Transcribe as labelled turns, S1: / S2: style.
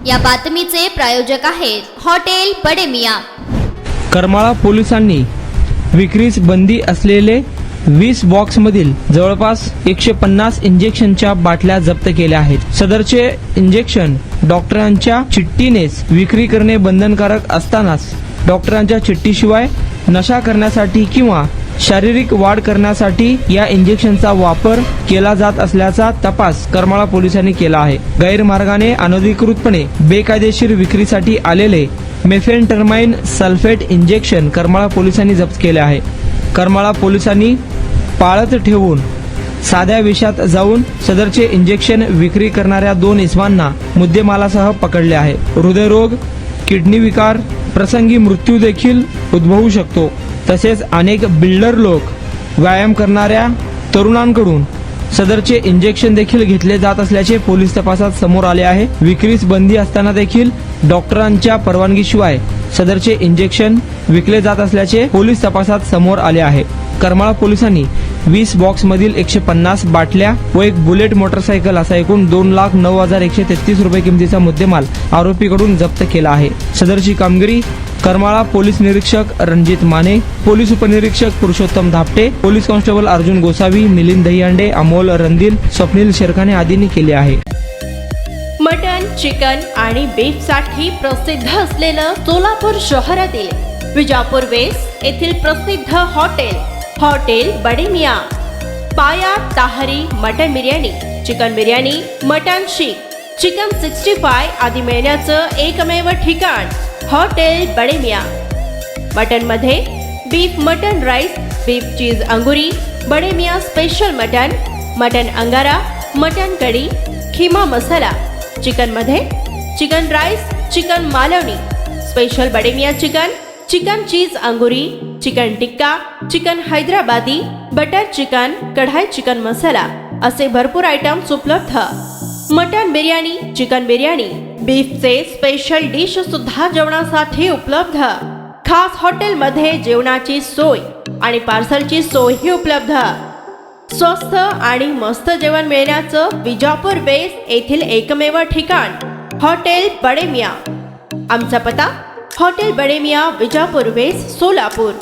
S1: या बातमीचे प्रायोजक आहेत हॉटेल बडे मियां।
S2: करमाळा पोलिसांनी विक्रीस बंदी असलेले 20 बॉक्समधील जवळपास 150 इंजेक्शनच्या बाटल्या जप्त केल्या आहेत। सदरचे इंजेक्शन डॉक्टरांच्या चिठ्ठीनेच विक्री करणे बंधनकारक असतानाच डॉक्टरांच्या चिठ्ठीशिवाय नशा करण्यासाठी किंवा शारीरिक वाढ करण्यासाठी या इंजेक्शनचा वापर केला जात असल्याचा तपास करमाळा पोलिसांनी केला आहे। गैरमार्गाने अनधिकृतपणे बेकायदेशीर विक्रीसाठी आलेले मेफेनटर्माइन सल्फेट इंजेक्शन करमाळा पोलिसांनी जप्त केले आहे। करमाळा पोलिसांनी पाळत ठेवून साध्या विषात जाऊन सदरचे इंजेक्शन विक्री करणाऱ्या 2 इसमांना मुद्देमालासह पकडले आहे। हृदयरोग, किडनी विकार, प्रसंगी मृत्यू देखील उद्भवू शकतो। तसेच अनेक बिल्डर लोक व्यायाम करणाऱ्या तरुणांकडून सदरचे इंजेक्शन देखील घेतले जात असल्याचे पोलीस तपासात समोर आले आहे। विक्रीस बंदी असताना देखील डॉक्टरांच्या परवानगीशिवाय सदरचे इंजेक्शन विकले जात असल्याचे पोलीस तपासात समोर आले आहे। करमाळा पोलिसांनी 20 बॉक्स मधील 150 बाटल्या व एक बुलेट मोटरसायकल असा एकूण 2,09,133 रुपये किमतीचा मुद्देमाल आरोपीकडून जप्त केला आहे। सदरची कामगिरी करमाळा पोलीस निरीक्षक रणजित माने, पोलीस उपनिरीक्षक पुरुषोत्तम धापटे, पोलीस कॉन्स्टेबल अर्जुन गोसावी, मिलिंद दहीहंडे, अमोल रंदील, स्वप्नील शेरखाने आदींनी केले आहे।
S3: मटन, चिकन आणि बीफ साठी प्रसिद्ध असलेलं सोलापूर शहरातील विजापूर वेस्ट येथील प्रसिद्ध hotel Bade Miyan. Paya tahari mutton biryani, chicken biryani, mutton seekh, chicken 65 आदी मिळण्याचं एकमेव ठिकाण हॉटेल बडे मियां। मटन मध्ये beef mutton rice, beef cheese angoori, Bade Miyan special mutton angara, mutton kadhi, keema masala. Chicken मध्ये chicken rice, chicken Malvani, special Bade Miyan chicken cheese angoori, chicken tikka, chicken Hyderabadi, butter chicken, kadai chicken masala असे भरपूर आयटम्स उपलब्ध। मटन बिर्याणी, चिकन बिर्याणी, बीफचे स्पेशल डिश सुद्धा जेवणासाठी उपलब्ध। खास हॉटेलमध्ये जेवणाची सोय आणि पार्सलची सोयही उपलब्ध। स्वस्त आणि मस्त जेवण मिळण्याचं विजापूर वेस्ट येथील एकमेव ठिकाण हॉटेल बडे मियां। आमचा पत्ता हॉटेल बडे मियां, विजापूर वेस्ट, सोलापूर।